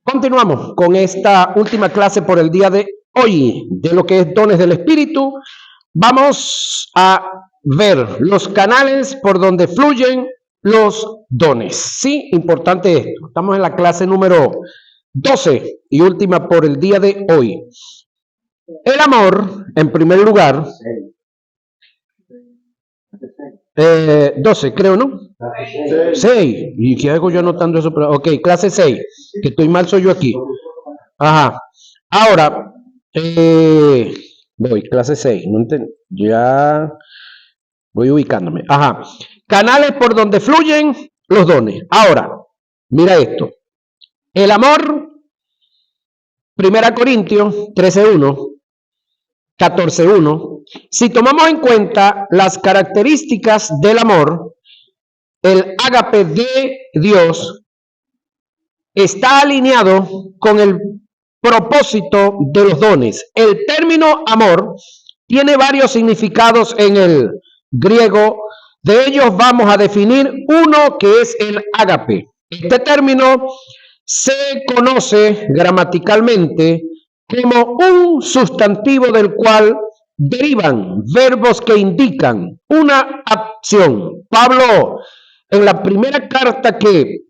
Continuamos con esta última clase por el día de hoy, de lo que es dones del Espíritu. Vamos a ver los canales por donde fluyen los dones. Sí, importante esto. Estamos en la clase número 12 y última por el día de hoy. El amor, en primer lugar, 12 creo, ¿no? 6. ¿Y qué hago yo anotando eso? Ok, clase 6. Que estoy mal soy yo aquí. Ajá. Ahora, voy, clase 6. No ya voy ubicándome. Ajá. Canales por donde fluyen los dones. Ahora, mira esto. El amor, 1 Corintios 13:1, 14:1. Si tomamos en cuenta las características del amor, el ágape de Dios está alineado con el propósito de los dones. El término amor tiene varios significados en el griego. De ellos vamos a definir uno que es el ágape. Este término se conoce gramaticalmente como un sustantivo del cual derivan verbos que indican una acción. Pablo, en la primera carta que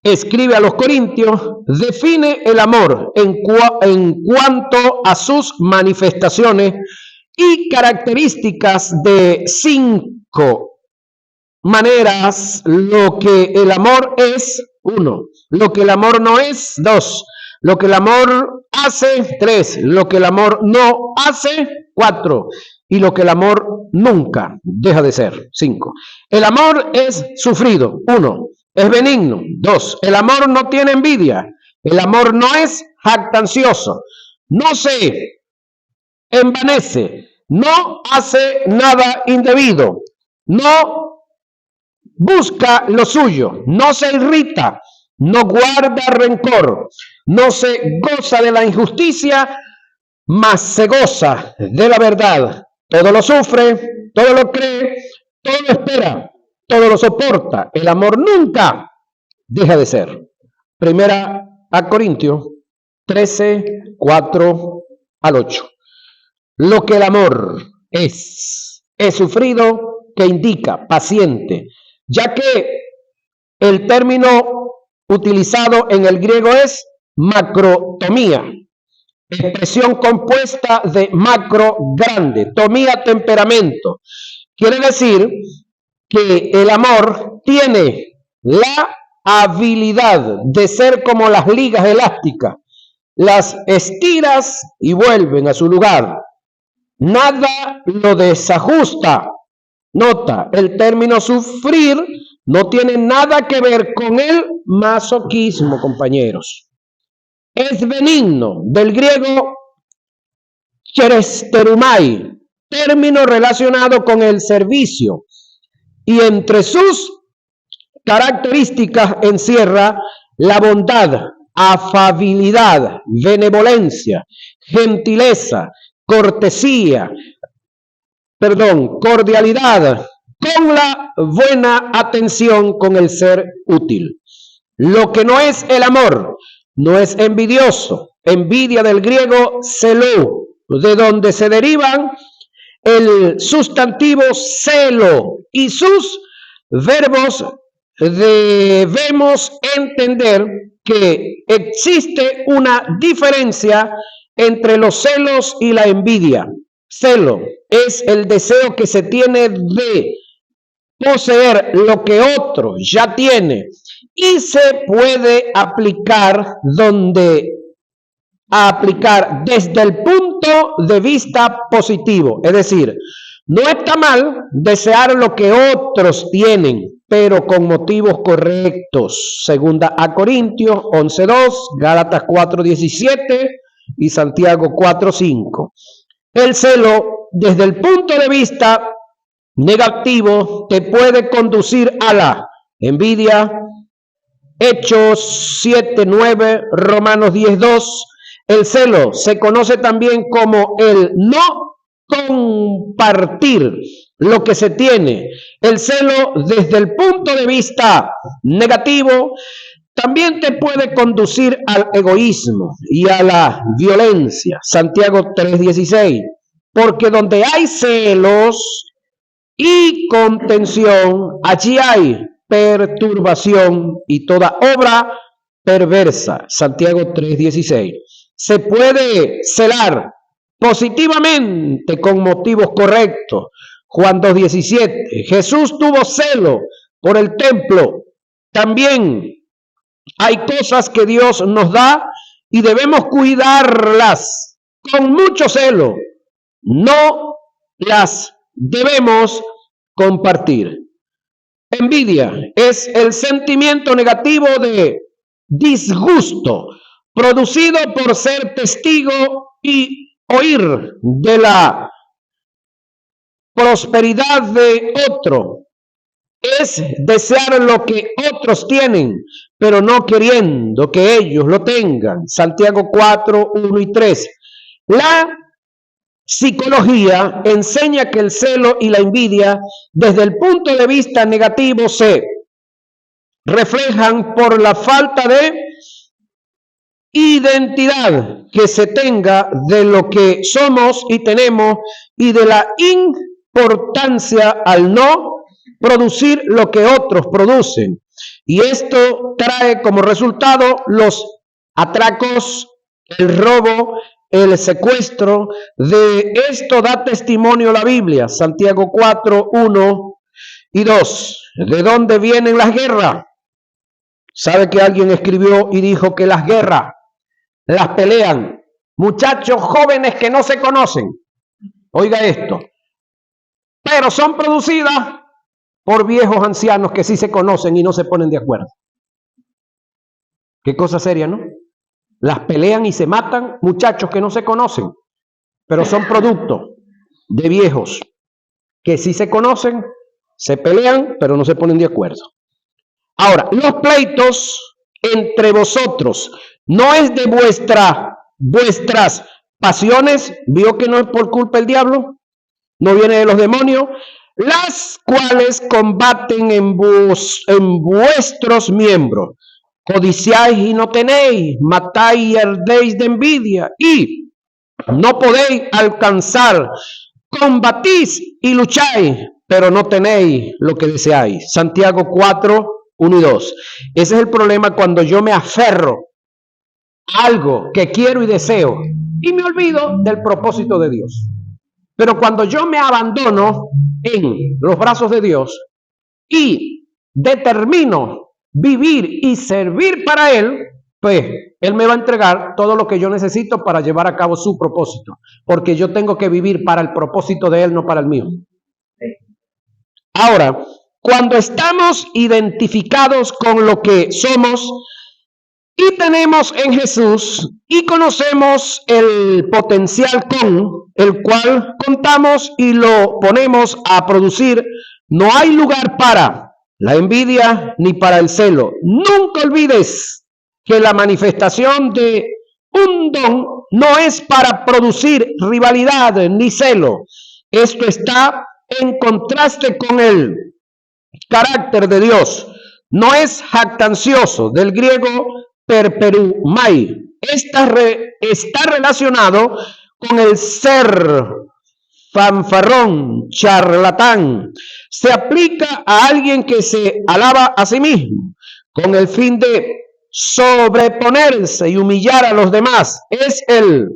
escribe a los Corintios, define el amor en cuanto a sus manifestaciones y características de 5 maneras. Lo que el amor es, 1. Lo que el amor no es, 2. Lo que el amor hace, 3. Lo que el amor no hace, 4. Y lo que el amor nunca deja de ser, 5. El amor es sufrido, 1. Es benigno, 2. El amor no tiene envidia. El amor no es jactancioso. No se envanece. No hace nada indebido. No busca lo suyo. No se irrita. No guarda rencor. No se goza de la injusticia, mas se goza de la verdad. Todo lo sufre, todo lo cree, todo lo espera, todo lo soporta. El amor nunca deja de ser. 1 Corintios 13:4-8. Lo que el amor es sufrido, que indica paciente, ya que el término utilizado en el griego es macrotomía, expresión compuesta de macro, grande, tomía, temperamento. Quiere decir que el amor tiene la habilidad de ser como las ligas elásticas. Las estiras y vuelven a su lugar. Nada lo desajusta. Nota, el término sufrir no tiene nada que ver con el masoquismo, compañeros. Es benigno, del griego cheresterumai, término relacionado con el servicio, y entre sus características encierra la bondad, afabilidad, benevolencia, gentileza, cordialidad, con la buena atención con el ser útil. Lo que no es el amor, no es envidioso. Envidia del griego celo, de donde se derivan el sustantivo celo y sus verbos. Debemos entender que existe una diferencia entre los celos y la envidia. Celo es el deseo que se tiene de poseer lo que otro ya tiene y se puede aplicar desde el punto de vista positivo. Es decir, no está mal desear lo que otros tienen, pero con motivos correctos. 2 Corintios 11:2, Gálatas 4:17 y Santiago 4:5. El celo, desde el punto de vista negativo, te puede conducir a la envidia. Hechos 7:9, Romanos 10:2. El celo se conoce también como el no compartir lo que se tiene. El celo, desde el punto de vista negativo, también te puede conducir al egoísmo y a la violencia. Santiago 3:16. Porque donde hay celos y contención, allí hay perturbación y toda obra perversa. Santiago 3:16. Se puede celar positivamente con motivos correctos. Juan 2:17. Jesús tuvo celo por el templo. También hay cosas que Dios nos da y debemos cuidarlas con mucho celo. No las debemos compartir. Envidia es el sentimiento negativo de disgusto producido por ser testigo y oír de la prosperidad de otro. Es desear lo que otros tienen, pero no queriendo que ellos lo tengan. Santiago 4:1 y 3. La psicología enseña que el celo y la envidia, desde el punto de vista negativo, se reflejan por la falta de identidad que se tenga de lo que somos y tenemos y de la importancia al no producir lo que otros producen. Y esto trae como resultado los atracos, el robo, el secuestro. De esto da testimonio la Biblia, Santiago 4:1 y 2. ¿De dónde vienen las guerras? ¿Sabe que alguien escribió y dijo que las guerras las pelean muchachos jóvenes que no se conocen? Oiga esto. Pero son producidas por viejos ancianos que sí se conocen y no se ponen de acuerdo. Qué cosa seria, ¿no? Las pelean y se matan muchachos que no se conocen, pero son producto de viejos que sí se conocen, se pelean, pero no se ponen de acuerdo. Ahora, los pleitos entre vosotros no es de vuestras pasiones. ¿Vio que no es por culpa del diablo? No viene de los demonios, las cuales combaten en vuestros miembros. Codiciáis y no tenéis, matáis y ardéis de envidia y no podéis alcanzar. Combatís y lucháis, pero no tenéis lo que deseáis. Santiago 4:1 y 2. Ese es el problema cuando yo me aferro a algo que quiero y deseo y me olvido del propósito de Dios. Pero cuando yo me abandono en los brazos de Dios y determino vivir y servir para Él, pues Él me va a entregar todo lo que yo necesito para llevar a cabo su propósito. Porque yo tengo que vivir para el propósito de Él, no para el mío. Ahora, cuando estamos identificados con lo que somos y tenemos en Jesús y conocemos el potencial con el cual contamos y lo ponemos a producir, no hay lugar para la envidia ni para el celo. Nunca olvides que la manifestación de un don no es para producir rivalidad ni celo. Esto está en contraste con el carácter de Dios. No es jactancioso, del griego perperumai. Está relacionado con el ser fanfarrón, charlatán. Se aplica a alguien que se alaba a sí mismo con el fin de sobreponerse y humillar a los demás. Es el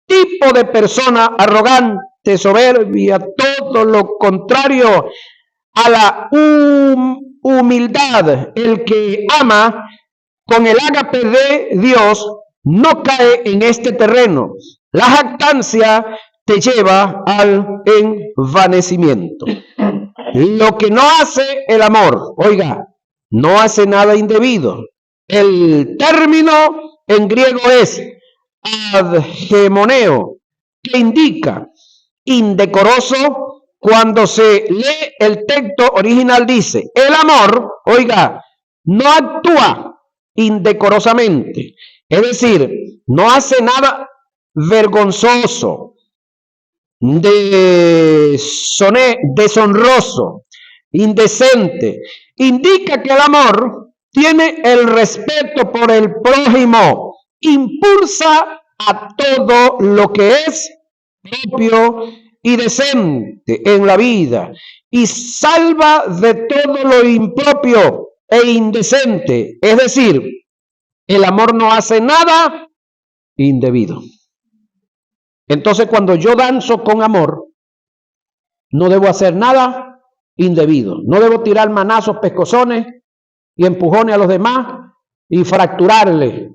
tipo de persona arrogante, soberbia, todo lo contrario a la humildad. El que ama con el ágape de Dios no cae en este terreno. La jactancia te lleva al envanecimiento. Lo que no hace el amor, oiga, no hace nada indebido. El término en griego es adgemoneo, que indica indecoroso. Cuando se lee el texto original dice, el amor, oiga, no actúa indecorosamente, es decir, no hace nada vergonzoso, deshonroso, indecente. Indica que el amor tiene el respeto por el prójimo, impulsa a todo lo que es propio y decente en la vida y salva de todo lo impropio e indecente. Es decir, el amor no hace nada indebido. Entonces, cuando yo danzo con amor, no debo hacer nada indebido. No debo tirar manazos, pescozones y empujones a los demás y fracturarle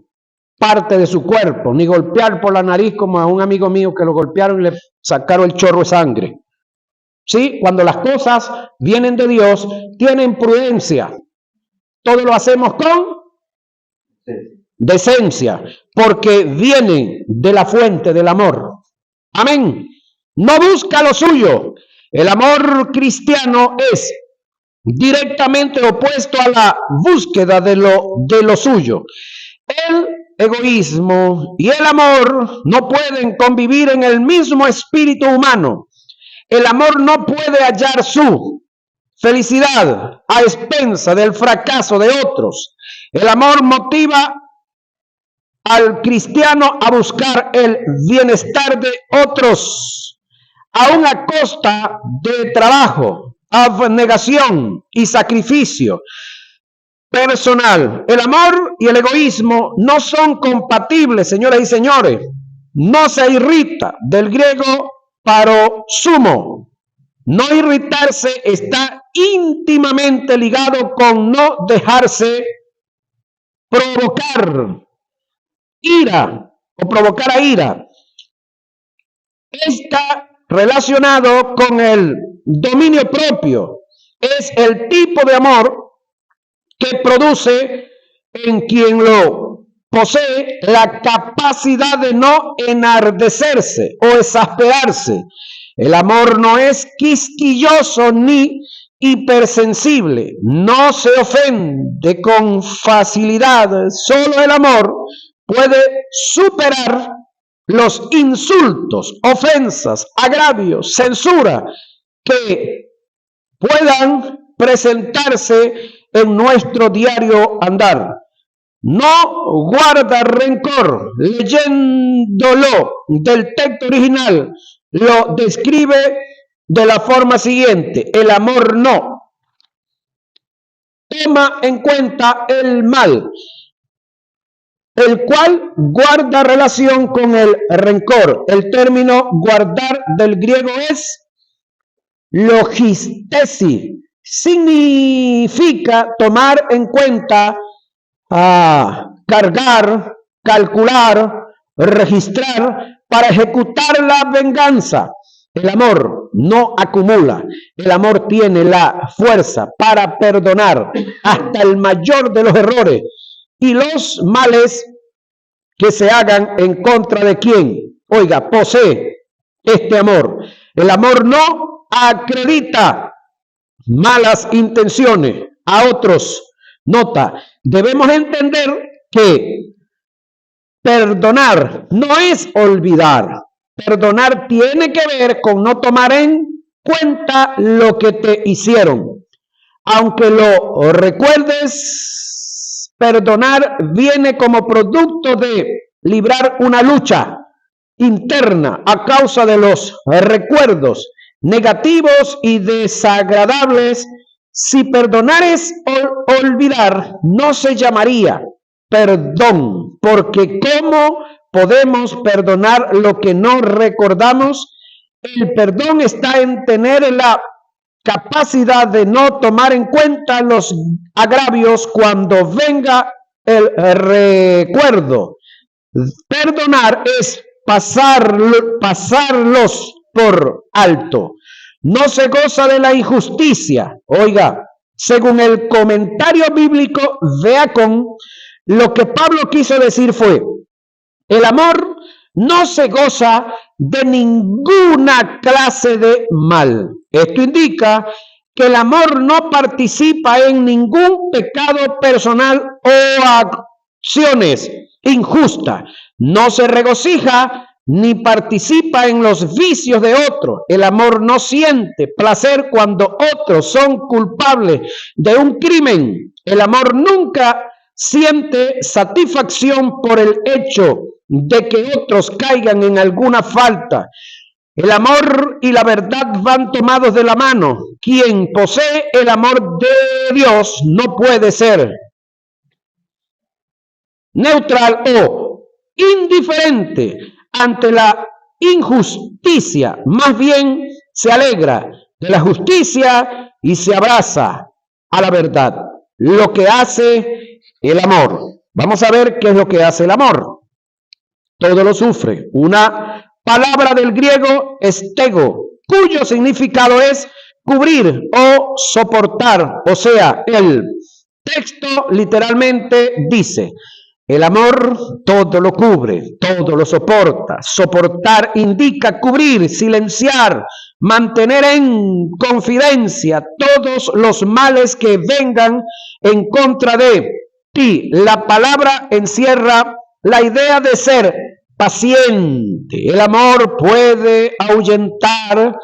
parte de su cuerpo, ni golpear por la nariz como a un amigo mío que lo golpearon y le sacaron el chorro de sangre. ¿Sí? Cuando las cosas vienen de Dios, tienen prudencia. Todo lo hacemos con decencia, porque vienen de la fuente del amor. Amén. No busca lo suyo. El amor cristiano es directamente opuesto a la búsqueda de lo suyo. El egoísmo y el amor no pueden convivir en el mismo espíritu humano. El amor no puede hallar su felicidad a expensa del fracaso de otros. El amor motiva al cristiano a buscar el bienestar de otros, aun a costa de trabajo, abnegación y sacrificio personal. El amor y el egoísmo no son compatibles, señoras y señores. No se irrita, del griego parosumo. No irritarse está íntimamente ligado con no dejarse provocar ira o provocar a ira. Está relacionado con el dominio propio. Es el tipo de amor que produce en quien lo posee la capacidad de no enardecerse o exasperarse. El amor no es quisquilloso ni hipersensible, no se ofende con facilidad. Solo el amor puede superar los insultos, ofensas, agravios, censura que puedan presentarse en nuestro diario andar. No guarda rencor. Leyéndolo del texto original, lo describe de la forma siguiente: el amor no toma en cuenta el mal, el cual guarda relación con el rencor. El término guardar del griego es logistesi. Significa tomar en cuenta, cargar, calcular, registrar para ejecutar la venganza. El amor no acumula. El amor tiene la fuerza para perdonar hasta el mayor de los errores y los males que se hagan en contra de quien, oiga, posee este amor. El amor no acredita malas intenciones a otros. Nota, debemos entender que perdonar no es olvidar. Perdonar tiene que ver con no tomar en cuenta lo que te hicieron. Aunque lo recuerdes, perdonar viene como producto de librar una lucha interna a causa de los recuerdos negativos y desagradables. Si perdonar es olvidar, no se llamaría perdón, porque ¿cómo podemos perdonar lo que no recordamos? El perdón está en tener la capacidad de no tomar en cuenta los agravios cuando venga el recuerdo. Perdonar es pasarlos por alto. No se goza de la injusticia. Oiga, según el comentario bíblico de Acón, lo que Pablo quiso decir fue: el amor no se goza de ninguna clase de mal. Esto indica que el amor no participa en ningún pecado personal o acciones injustas. No se regocija ni participa en los vicios de otros. El amor no siente placer cuando otros son culpables de un crimen. El amor nunca siente satisfacción por el hecho de que otros caigan en alguna falta. El amor y la verdad van tomados de la mano. Quien posee el amor de Dios no puede ser neutral o indiferente ante la injusticia. Más bien se alegra de la justicia y se abraza a la verdad. Lo que hace el amor. Vamos a ver qué es lo que hace el amor. Todo lo sufre. Una palabra del griego estego, cuyo significado es cubrir o soportar. O sea, el texto literalmente dice: el amor todo lo cubre, todo lo soporta. Soportar indica cubrir, silenciar, mantener en confidencia todos los males que vengan en contra de ti. La palabra encierra la idea de ser paciente. El amor puede ahuyentar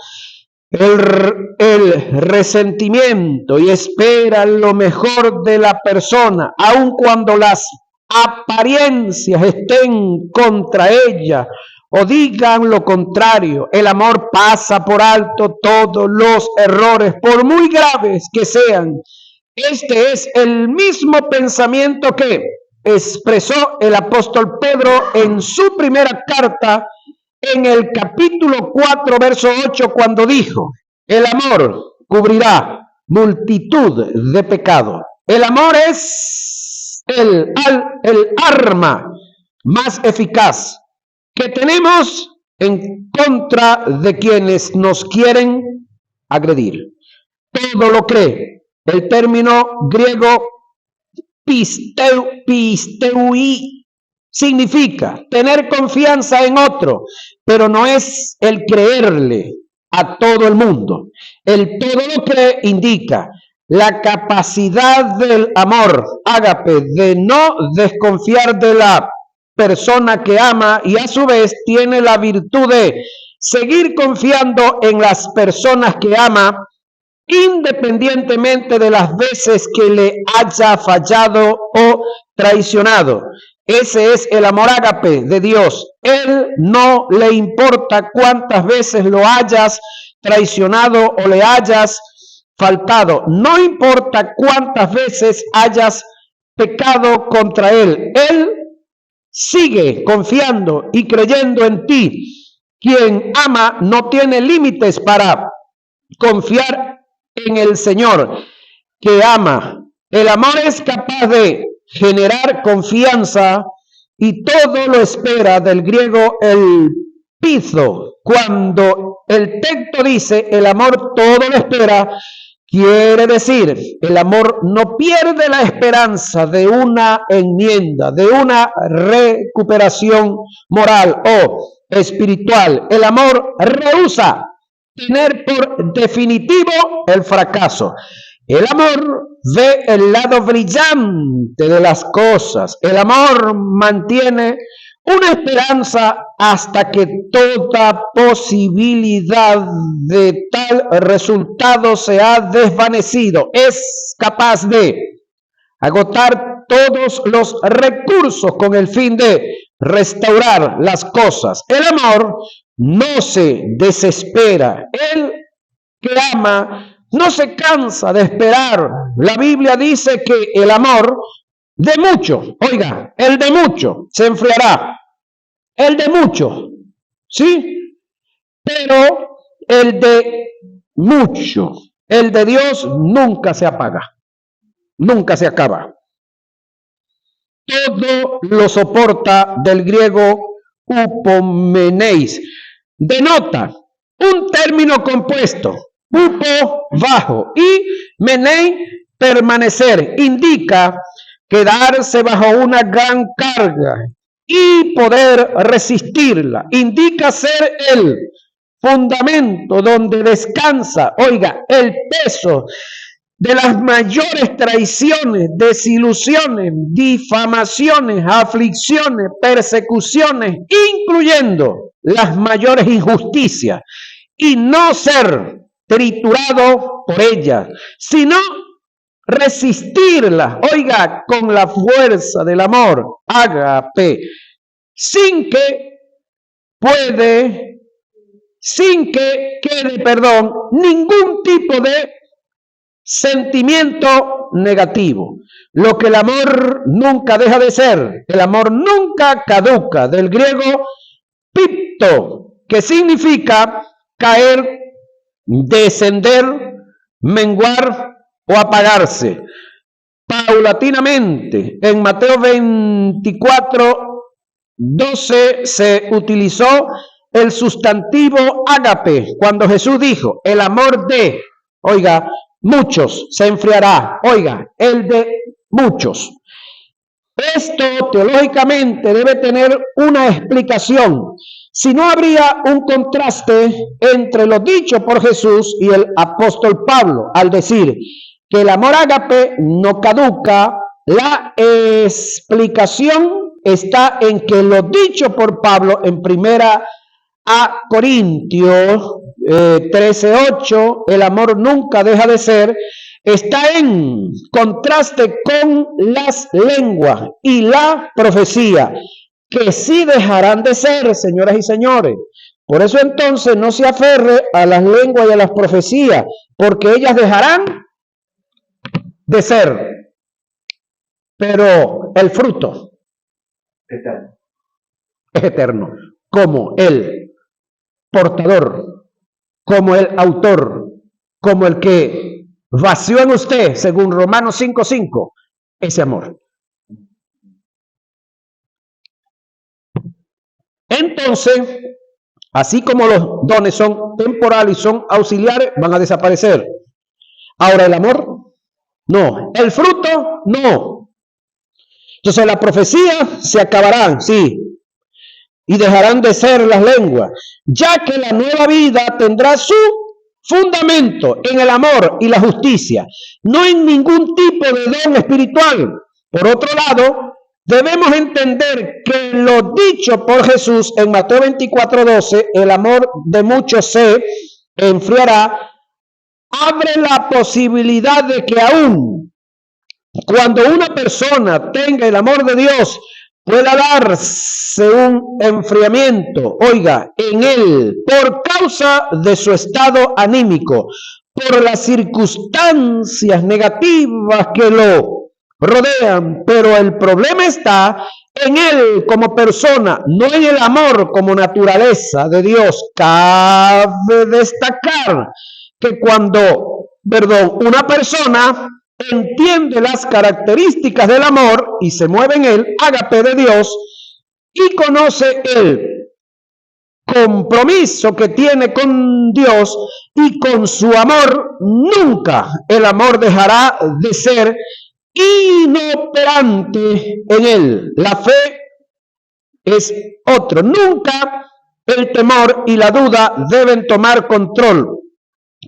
el resentimiento y espera lo mejor de la persona, aun cuando las apariencias estén contra ella o digan lo contrario. El amor pasa por alto todos los errores, por muy graves que sean. Este es el mismo pensamiento que expresó el apóstol Pedro en su primera carta, en el capítulo 4, verso 8, cuando dijo: el amor cubrirá multitud de pecados. El amor es el arma más eficaz que tenemos en contra de quienes nos quieren agredir. Todo lo cree. El término griego pisteui significa tener confianza en otro, pero no es el creerle a todo el mundo. El todo lo cree indica la capacidad del amor, ágape, de no desconfiar de la persona que ama, y a su vez tiene la virtud de seguir confiando en las personas que ama, independientemente de las veces que le haya fallado o traicionado. Ese es el amor ágape de Dios. Él no le importa cuántas veces lo hayas traicionado o le hayas faltado. No importa cuántas veces hayas pecado contra Él. Él sigue confiando y creyendo en ti. Quien ama no tiene límites para confiar en el Señor que ama. El amor es capaz de generar confianza y todo lo espera, del griego el piso. Cuando el texto dice el amor todo lo espera, quiere decir el amor no pierde la esperanza de una enmienda, de una recuperación moral o espiritual. El amor rehúsa tener por definitivo el fracaso. El amor ve el lado brillante de las cosas. El amor mantiene una esperanza hasta que toda posibilidad de tal resultado se ha desvanecido. Es capaz de agotar todos los recursos con el fin de restaurar las cosas. El amor no se desespera. El que ama no se cansa de esperar. La Biblia dice que el amor de mucho, oiga, el de mucho se enfriará. El de mucho, ¿sí? Pero el de mucho, el de Dios nunca se apaga, nunca se acaba. Todo lo soporta, del griego upomeneis. Denota un término compuesto, upo, bajo, y menei, permanecer. Indica quedarse bajo una gran carga y poder resistirla. Indica ser el fundamento donde descansa, oiga, el peso de las mayores traiciones, desilusiones, difamaciones, aflicciones, persecuciones, incluyendo las mayores injusticias, y no ser triturado por ellas, sino resistirla, oiga, con la fuerza del amor, ágape, sin que quede, ningún tipo de sentimiento negativo. Lo que el amor nunca deja de ser, el amor nunca caduca, del griego pipto, que significa caer, descender, menguar o apagarse paulatinamente. En Mateo 24:12 se utilizó el sustantivo ágape cuando Jesús dijo, el amor de, oiga, muchos se enfriará, oiga, el de muchos. Esto teológicamente debe tener una explicación. Si no, habría un contraste entre lo dicho por Jesús y el apóstol Pablo al decir que el amor ágape no caduca. La explicación está en que lo dicho por Pablo en primera a Corintios 13:8, el amor nunca deja de ser, está en contraste con las lenguas y la profecía, que sí dejarán de ser, señoras y señores. Por eso entonces no se aferre a las lenguas y a las profecías, porque ellas dejarán de ser. Pero el fruto es eterno, como el portador, como el autor, como el que vació en usted, según Romanos 5:5, ese amor. Entonces, así como los dones son temporales y son auxiliares, van a desaparecer. Ahora, el amor, no. El fruto, no. Entonces, la profecía se acabará, sí, y dejarán de ser las lenguas, ya que la nueva vida tendrá su fundamento en el amor y la justicia, no en ningún tipo de don espiritual. Por otro lado, debemos entender que lo dicho por Jesús en Mateo 24:12, el amor de muchos se enfriará, abre la posibilidad de que aún cuando una persona tenga el amor de Dios, pueda darse un enfriamiento, oiga, en él, por causa de su estado anímico, por las circunstancias negativas que lo rodean. Pero el problema está en él como persona, no en el amor como naturaleza de Dios. Cabe destacar que cuando, una persona entiende las características del amor y se mueve en el ágape de Dios y conoce el compromiso que tiene con Dios y con su amor, nunca el amor dejará de ser inoperante en él. La fe es otro. Nunca el temor y la duda deben tomar control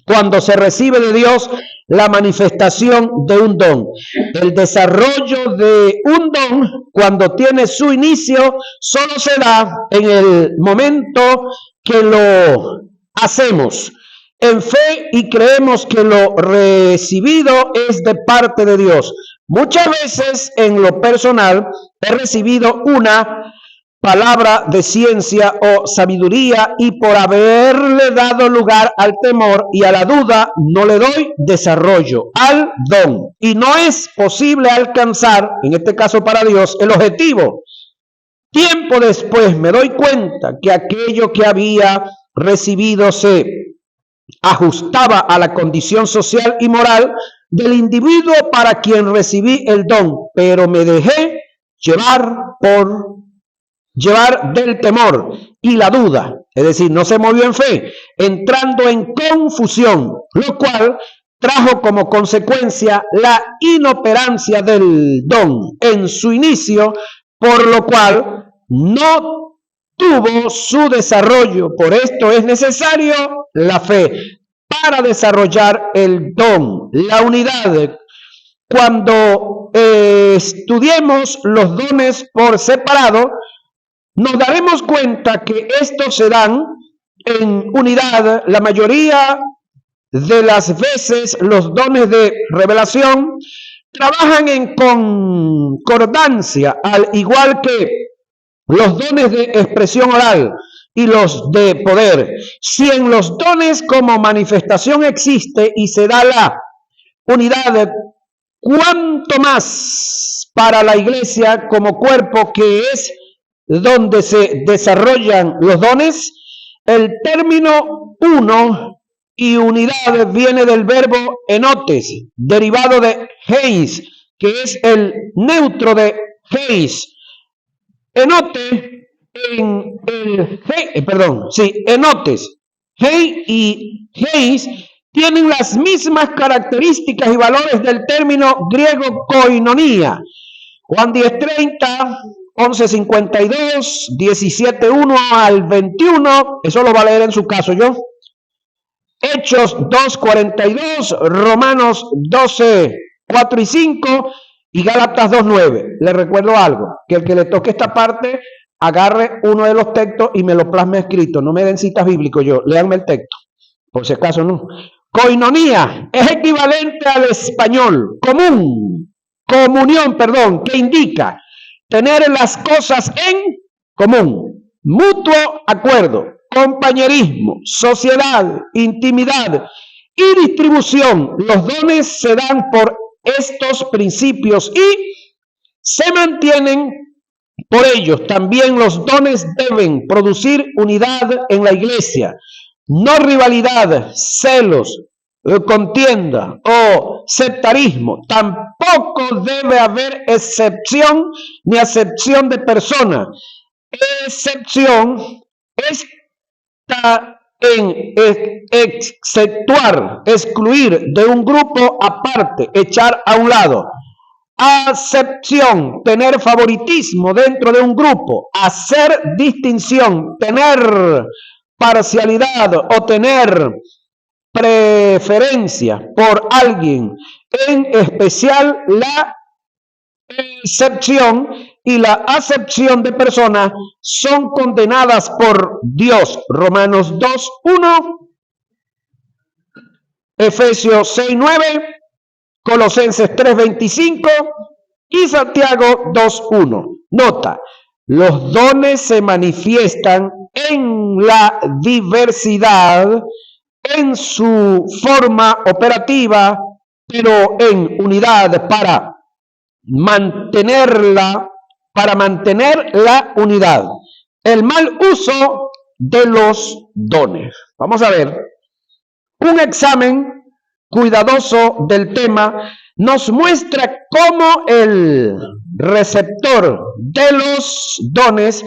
cuando se recibe de Dios la manifestación de un don. El desarrollo de un don, cuando tiene su inicio, solo se da en el momento que lo hacemos en fe y creemos que lo recibido es de parte de Dios. Muchas veces en lo personal he recibido una palabra de ciencia o sabiduría y por haberle dado lugar al temor y a la duda no le doy desarrollo al don y no es posible alcanzar, en este caso para Dios, el objetivo. Tiempo después me doy cuenta que aquello que había recibido se ajustaba a la condición social y moral del individuo para quien recibí el don, pero me dejé llevar del temor y la duda, es decir, no se movió en fe, entrando en confusión, lo cual trajo como consecuencia la inoperancia del don en su inicio, por lo cual no tuvo su desarrollo. Por esto es necesario la fe para desarrollar el don, la unidad. Cuando estudiemos los dones por separado, nos daremos cuenta que estos se dan en unidad. La mayoría de las veces los dones de revelación trabajan en concordancia, al igual que los dones de expresión oral y los de poder. Si en los dones como manifestación existe y se da la unidad, cuanto más para la iglesia como cuerpo, que es donde se desarrollan los dones. El término uno y unidad viene del verbo enotes, derivado de heis, que es el neutro de heis. Enote en el enotes, hei y heis tienen las mismas características y valores del término griego koinonía. Juan 10:30, 11:52, 17:1 al 21, eso lo va a leer en su caso yo. Hechos 2:42, Romanos 12:4 y 5 y Gálatas 2:9. Le recuerdo algo, que el que le toque esta parte, agarre uno de los textos y me lo plasme escrito. No me den citas bíblicas yo, léanme el texto, por si acaso no. Koinonía es equivalente al español comunión, que indica tener las cosas en común, mutuo acuerdo, compañerismo, sociedad, intimidad y distribución. Los dones se dan por estos principios y se mantienen por ellos. También los dones deben producir unidad en la iglesia, no rivalidad, celos, contienda o sectarismo. Tampoco debe haber excepción ni acepción de persona. Excepción está en exceptuar, excluir de un grupo aparte, echar a un lado. Acepción, tener favoritismo dentro de un grupo, hacer distinción, tener parcialidad o tener preferencia por alguien, en especial la excepción y la acepción de personas son condenadas por Dios. Romanos 2:1, Efesios 6:9, Colosenses 3:25 y Santiago 2:1. Nota, los dones se manifiestan en la diversidad en su forma operativa, pero en unidad para mantener la unidad. El mal uso de los dones. Vamos a ver un examen cuidadoso del tema. Nos muestra cómo el receptor de los dones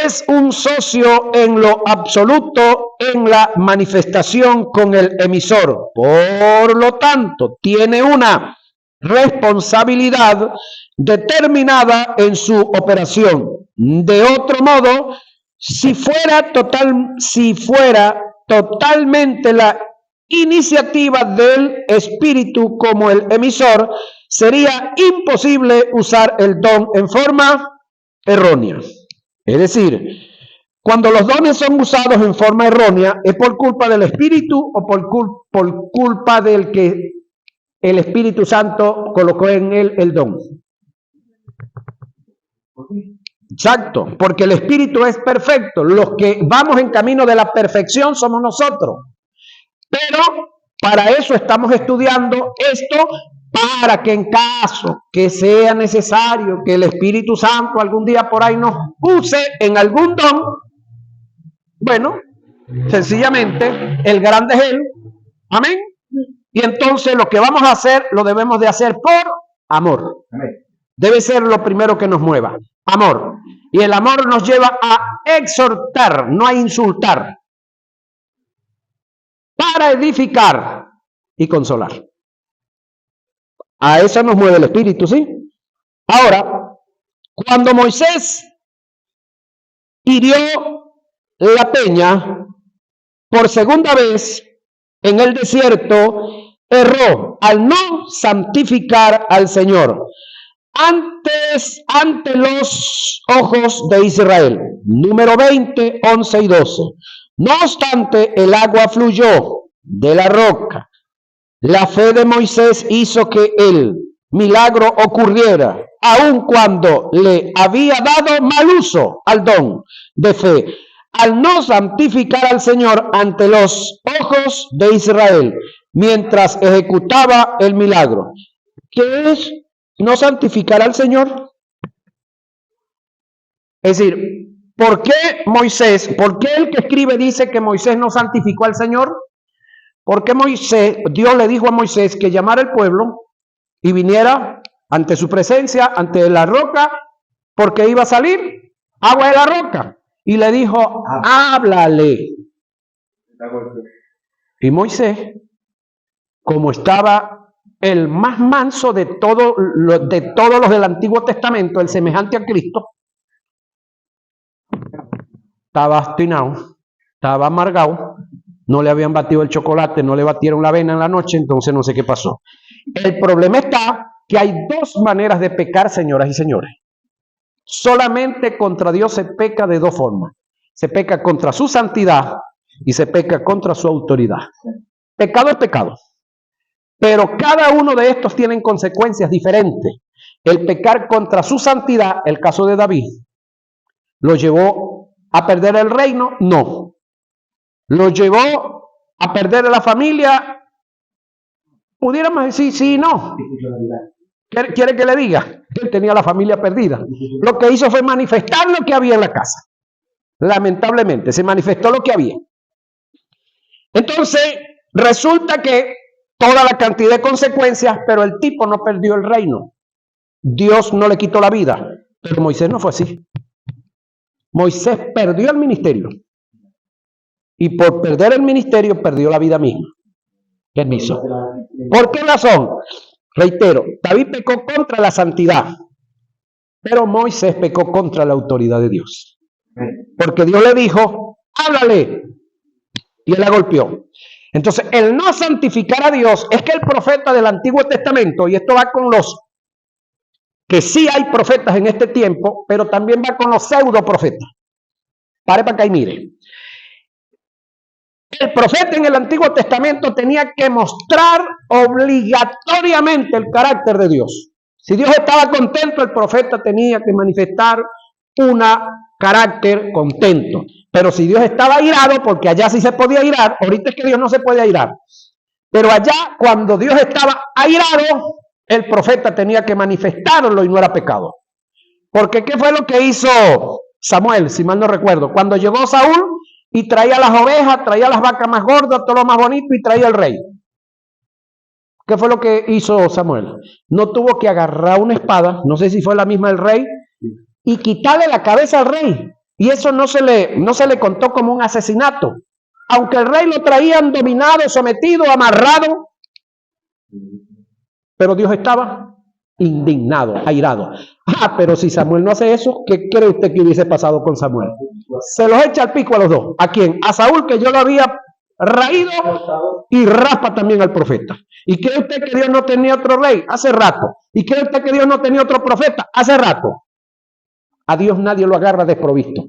es un socio en lo absoluto en la manifestación con el emisor. Por lo tanto, tiene una responsabilidad determinada en su operación. De otro modo, si fuera totalmente la iniciativa del espíritu como el emisor, sería imposible usar el don en forma errónea. Es decir, cuando los dones son usados en forma errónea, ¿es por culpa del Espíritu o por culpa del que el Espíritu Santo colocó en él el don? Exacto, porque el Espíritu es perfecto. Los que vamos en camino de la perfección somos nosotros. Pero para eso estamos estudiando esto, para que en caso que sea necesario que el Espíritu Santo algún día por ahí nos use en algún don, bueno, sencillamente el grande es Él, amén, y entonces lo que vamos a hacer lo debemos de hacer por amor. Debe ser lo primero que nos mueva, amor, y el amor nos lleva a exhortar, no a insultar, para edificar y consolar. A eso nos mueve el Espíritu, ¿sí? Ahora, cuando Moisés hirió la peña por segunda vez en el desierto, erró al no santificar al Señor ante los ojos de Israel. Número 20, 11 y 12. No obstante, el agua fluyó de la roca. La fe de Moisés hizo que el milagro ocurriera, aun cuando le había dado mal uso al don de fe, al no santificar al Señor ante los ojos de Israel, mientras ejecutaba el milagro. ¿Qué es no santificar al Señor? Es decir, ¿por qué el que escribe dice que Moisés no santificó al Señor? Porque Dios le dijo a Moisés que llamara al pueblo y viniera ante su presencia, ante la roca, porque iba a salir agua de la roca. Y le dijo, háblale. Y Moisés, como estaba el más manso de todos los del Antiguo Testamento, el semejante a Cristo, estaba obstinado, estaba amargado, no le habían batido el chocolate, no le batieron la avena en la noche, entonces no sé qué pasó. El problema está que hay dos maneras de pecar, señoras y señores. Solamente contra Dios se peca de dos formas. Se peca contra su santidad y se peca contra su autoridad. Pecado es pecado. Pero cada uno de estos tienen consecuencias diferentes. El pecar contra su santidad, el caso de David, ¿lo llevó a perder el reino? No. ¿Lo llevó a perder la familia? Pudiéramos decir sí y no. ¿Quiere que le diga? Él tenía la familia perdida. Lo que hizo fue manifestar lo que había en la casa. Lamentablemente, se manifestó lo que había. Entonces, resulta que toda la cantidad de consecuencias, pero el tipo no perdió el reino. Dios no le quitó la vida. Pero Moisés no fue así. Moisés perdió el ministerio. Y por perder el ministerio, perdió la vida misma. Permiso. ¿Por qué razón? Reitero, David pecó contra la santidad, pero Moisés pecó contra la autoridad de Dios. Porque Dios le dijo, háblale. Y él la golpeó. Entonces, el no santificar a Dios es que el profeta del Antiguo Testamento, y esto va con los que sí hay profetas en este tiempo, pero también va con los pseudo profetas. Pare para acá y mire. El profeta en el Antiguo Testamento tenía que mostrar obligatoriamente el carácter de Dios. Si Dios estaba contento, el profeta tenía que manifestar un carácter contento. Pero si Dios estaba airado, porque allá sí se podía airar, ahorita es que Dios no se puede airar. Pero allá, cuando Dios estaba airado, el profeta tenía que manifestarlo y no era pecado. Porque ¿qué fue lo que hizo Samuel, si mal no recuerdo? Cuando llegó Saúl y traía las ovejas, traía las vacas más gordas, todo lo más bonito y traía el rey. ¿Qué fue lo que hizo Samuel? No tuvo que agarrar una espada, no sé si fue la misma del rey, y quitarle la cabeza al rey. Y eso no se le contó como un asesinato. Aunque el rey lo traían dominado, sometido, amarrado, pero Dios estaba indignado, airado. Pero si Samuel no hace eso, ¿qué cree usted que hubiese pasado con Samuel? Se los echa al pico a los dos. ¿A quién? A Saúl, que yo lo había raído, y raspa también al profeta. ¿Y cree usted que Dios no tenía otro rey? Hace rato. ¿Y cree usted que Dios no tenía otro profeta? Hace rato. A Dios nadie lo agarra desprovisto.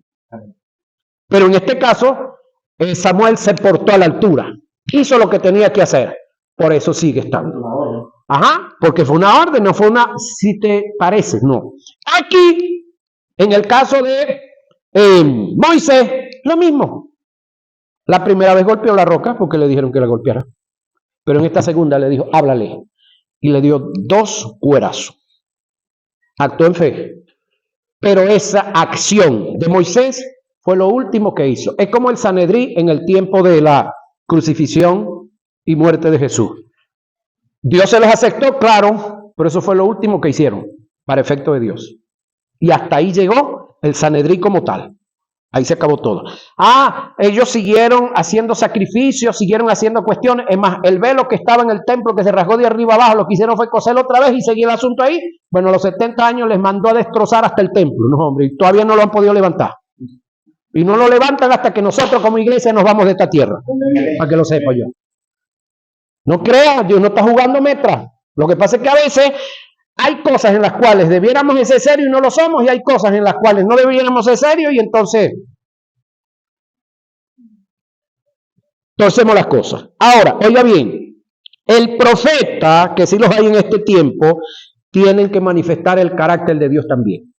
Pero en este caso, Samuel se portó a la altura. Hizo lo que tenía que hacer. Por eso sigue estando. Ajá, porque fue una orden, no fue una, si te parece, no. Aquí, en el caso de Moisés, lo mismo. La primera vez golpeó la roca porque le dijeron que la golpeara. Pero en esta segunda le dijo, háblale. Y le dio 2 cuerazos. Actuó en fe. Pero esa acción de Moisés fue lo último que hizo. Es como el Sanedrí en el tiempo de la crucifixión y muerte de Jesús. Dios se los aceptó, claro, pero eso fue lo último que hicieron para efecto de Dios. Y hasta ahí llegó el Sanedrí como tal. Ahí se acabó todo. Ellos siguieron haciendo sacrificios, siguieron haciendo cuestiones. Es más, el velo que estaba en el templo, que se rasgó de arriba abajo, lo que hicieron fue coserlo otra vez y seguir el asunto ahí. Bueno, a los 70 años les mandó a destrozar hasta el templo, no, hombre, y todavía no lo han podido levantar. Y no lo levantan hasta que nosotros como iglesia nos vamos de esta tierra. Para que lo sepa yo. No creas, Dios no está jugando metra. Lo que pasa es que a veces hay cosas en las cuales debiéramos ser serios y no lo somos, y hay cosas en las cuales no debiéramos ser serios y entonces Torcemos las cosas. Ahora, oiga bien, el profeta, que sí los hay en este tiempo, tienen que manifestar el carácter de Dios también.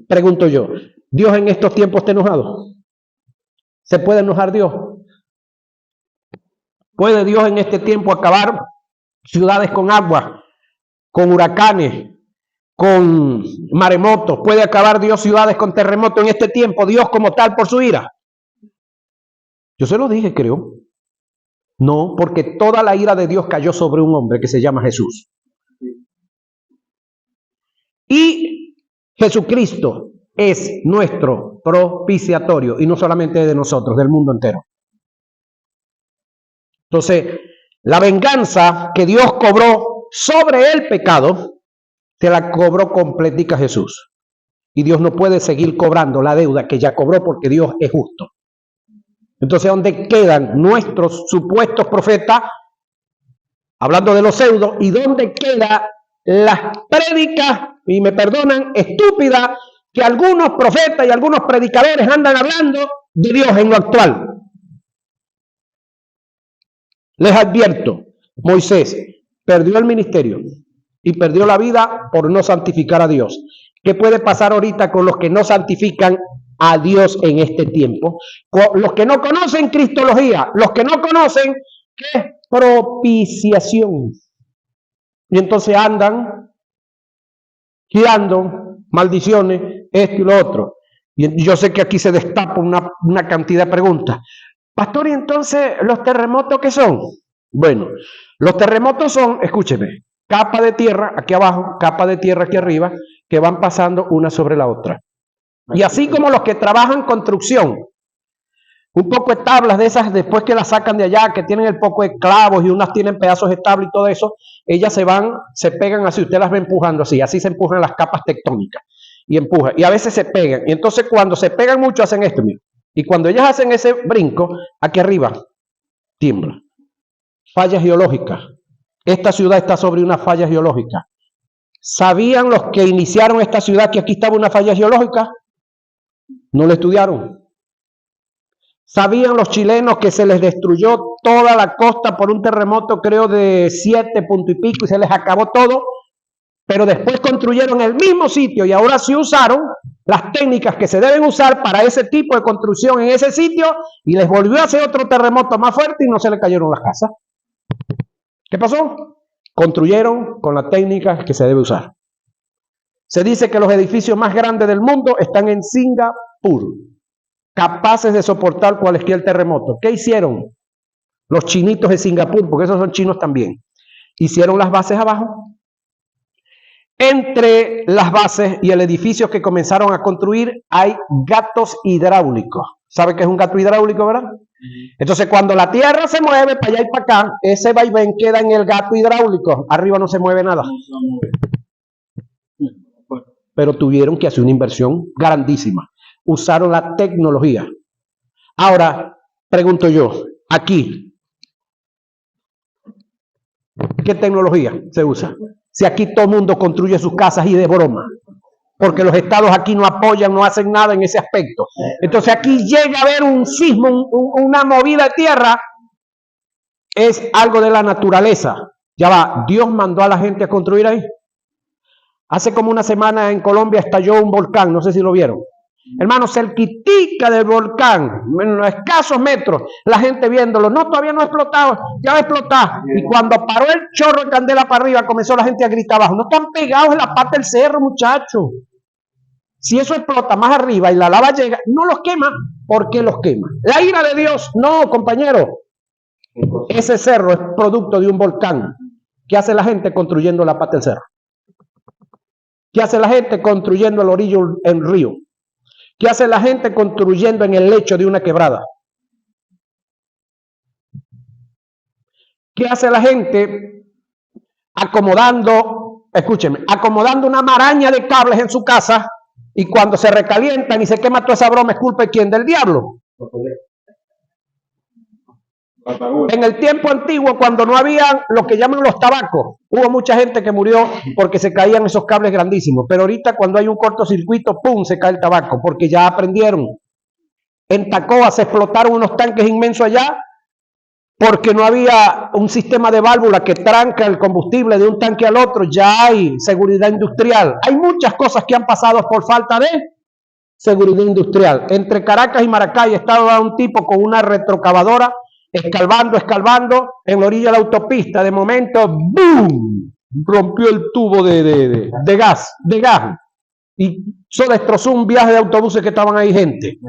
Pregunto yo, ¿Dios en estos tiempos está enojado? ¿Se puede enojar Dios? ¿Puede Dios en este tiempo acabar ciudades con agua, con huracanes, con maremotos? ¿Puede acabar Dios ciudades con terremotos en este tiempo, Dios como tal por su ira? Yo se lo dije, creo. No, porque toda la ira de Dios cayó sobre un hombre que se llama Jesús. Y Jesucristo es nuestro propiciatorio, y no solamente de nosotros, del mundo entero. Entonces, la venganza que Dios cobró sobre el pecado, se la cobró completica Jesús. Y Dios no puede seguir cobrando la deuda que ya cobró porque Dios es justo. Entonces, ¿dónde quedan nuestros supuestos profetas? Hablando de los pseudos, ¿y dónde quedan las prédicas, y me perdonan, estúpidas, que algunos profetas y algunos predicadores andan hablando de Dios en lo actual? Les advierto, Moisés perdió el ministerio y perdió la vida por no santificar a Dios. ¿Qué puede pasar ahorita con los que no santifican a Dios en este tiempo? Con los que no conocen cristología, los que no conocen qué es propiciación. Y entonces andan girando maldiciones, esto y lo otro. Y yo sé que aquí se destapa una cantidad de preguntas. Pastor, ¿y entonces los terremotos qué son? Bueno, los terremotos son, escúcheme, capa de tierra aquí abajo, capa de tierra aquí arriba, que van pasando una sobre la otra. Y así como los que trabajan construcción, un poco de tablas de esas, después que las sacan de allá, que tienen el poco de clavos y unas tienen pedazos de tabla y todo eso, ellas se pegan así, usted las ve empujando así se empujan las capas tectónicas y empujan, y a veces se pegan, y entonces cuando se pegan mucho hacen esto, mira. Y cuando ellas hacen ese brinco, aquí arriba, tiembla. Fallas geológicas. Esta ciudad está sobre una falla geológica. ¿Sabían los que iniciaron esta ciudad que aquí estaba una falla geológica? No lo estudiaron. ¿Sabían los chilenos que se les destruyó toda la costa por un terremoto, creo, de 7 puntos y pico, y se les acabó todo? Pero después construyeron el mismo sitio y ahora sí usaron las técnicas que se deben usar para ese tipo de construcción en ese sitio, y les volvió a hacer otro terremoto más fuerte y no se le cayeron las casas. ¿Qué pasó? Construyeron con las técnicas que se debe usar. Se dice que los edificios más grandes del mundo están en Singapur, capaces de soportar cualquier terremoto. ¿Qué hicieron los chinitos de Singapur? Porque esos son chinos también. Hicieron las bases abajo. Entre las bases y el edificio que comenzaron a construir hay gatos hidráulicos. ¿Sabe qué es un gato hidráulico, verdad? Entonces, cuando la tierra se mueve para allá y para acá, ese vaivén queda en el gato hidráulico. Arriba no se mueve nada. Pero tuvieron que hacer una inversión grandísima. Usaron la tecnología. Ahora, pregunto yo, aquí, ¿qué tecnología se usa? Si aquí todo el mundo construye sus casas y de broma, porque los estados aquí no apoyan, no hacen nada en ese aspecto. Entonces aquí llega a haber un sismo, una movida de tierra, es algo de la naturaleza. Ya va, Dios mandó a la gente a construir ahí. Hace como una semana en Colombia estalló un volcán, no sé si lo vieron. Hermano, cerquitica del volcán, en escasos metros, la gente viéndolo. No, todavía no ha explotado, ya va a explotar. Y cuando paró el chorro de candela para arriba, comenzó la gente a gritar abajo. No están pegados en la parte del cerro, muchachos. Si eso explota más arriba y la lava llega, no los quema. ¿Por qué los quema? La ira de Dios, no, compañero. Ese cerro es producto de un volcán. ¿Qué hace la gente construyendo la parte del cerro? ¿Qué hace la gente construyendo el orillo en río? ¿Qué hace la gente construyendo en el lecho de una quebrada? ¿Qué hace la gente acomodando, escúcheme, acomodando una maraña de cables en su casa, y cuando se recalientan y se quema toda esa broma, es culpa de quién? Del diablo. En el tiempo antiguo, cuando no había lo que llaman los tabacos, hubo mucha gente que murió porque se caían esos cables grandísimos. Pero ahorita, cuando hay un cortocircuito, ¡pum!, se cae el tabaco, porque ya aprendieron. En Tacoa se explotaron unos tanques inmensos allá porque no había un sistema de válvula que tranca el combustible de un tanque al otro, ya hay seguridad industrial. Hay muchas cosas que han pasado por falta de seguridad industrial. Entre Caracas y Maracay estaba un tipo con una retrocavadora escarbando en la orilla de la autopista. De momento, ¡boom!, rompió el tubo de gas, y eso destrozó un viaje de autobuses que estaban ahí, gente.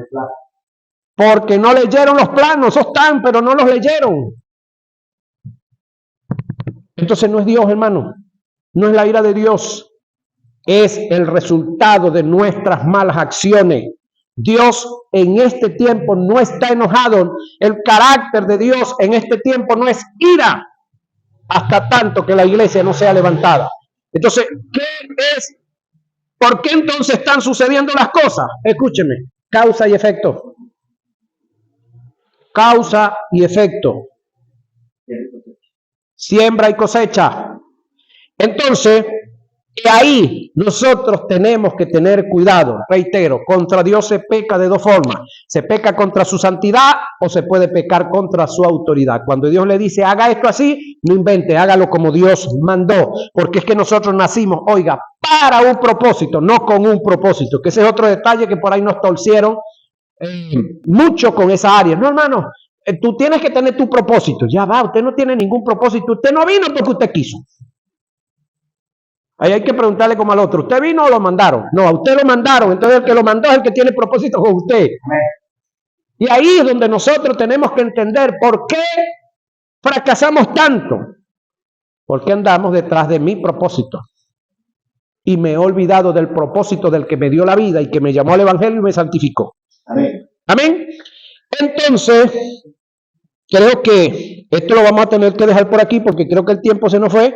Porque no leyeron los planos, esos están, pero no los leyeron. Entonces no es Dios, hermano. No es la ira de Dios. Es el resultado de nuestras malas acciones. Dios en este tiempo no está enojado. El carácter de Dios en este tiempo no es ira, hasta tanto que la iglesia no sea levantada. Entonces, ¿qué es? ¿Por qué entonces están sucediendo las cosas? Escúcheme, causa y efecto. Causa y efecto. Siembra y cosecha. Entonces, ahí nosotros tenemos que tener cuidado. Reitero, contra Dios se peca de dos formas. Se peca contra su santidad o se puede pecar contra su autoridad. Cuando Dios le dice, haga esto así, no invente, hágalo como Dios mandó. Porque es que nosotros nacimos, oiga, para un propósito, no con un propósito. Que ese es otro detalle que por ahí nos torcieron mucho con esa área. No, hermano, tú tienes que tener tu propósito. Ya va, usted no tiene ningún propósito. Usted no vino porque usted quiso. Ahí hay que preguntarle como al otro, ¿usted vino o lo mandaron? No, a usted lo mandaron, entonces el que lo mandó es el que tiene propósito con usted. Y ahí es donde nosotros tenemos que entender por qué fracasamos tanto. Porque andamos detrás de mi propósito. Y me he olvidado del propósito del que me dio la vida y que me llamó al evangelio y me santificó. Amén. Amén. Entonces, creo que esto lo vamos a tener que dejar por aquí porque creo que el tiempo se nos fue.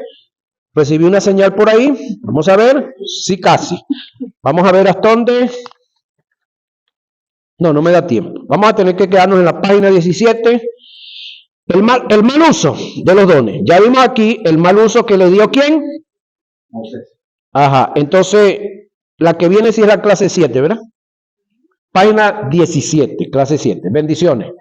Recibí una señal por ahí. Vamos a ver. Sí, casi. Vamos a ver hasta dónde. No me da tiempo. Vamos a tener que quedarnos en la página 17. El mal uso de los dones. Ya vimos aquí el mal uso que le dio ¿quién? Moisés. Ajá. Entonces, la que viene sí es la clase 7, ¿verdad? Página 17, clase 7. Bendiciones.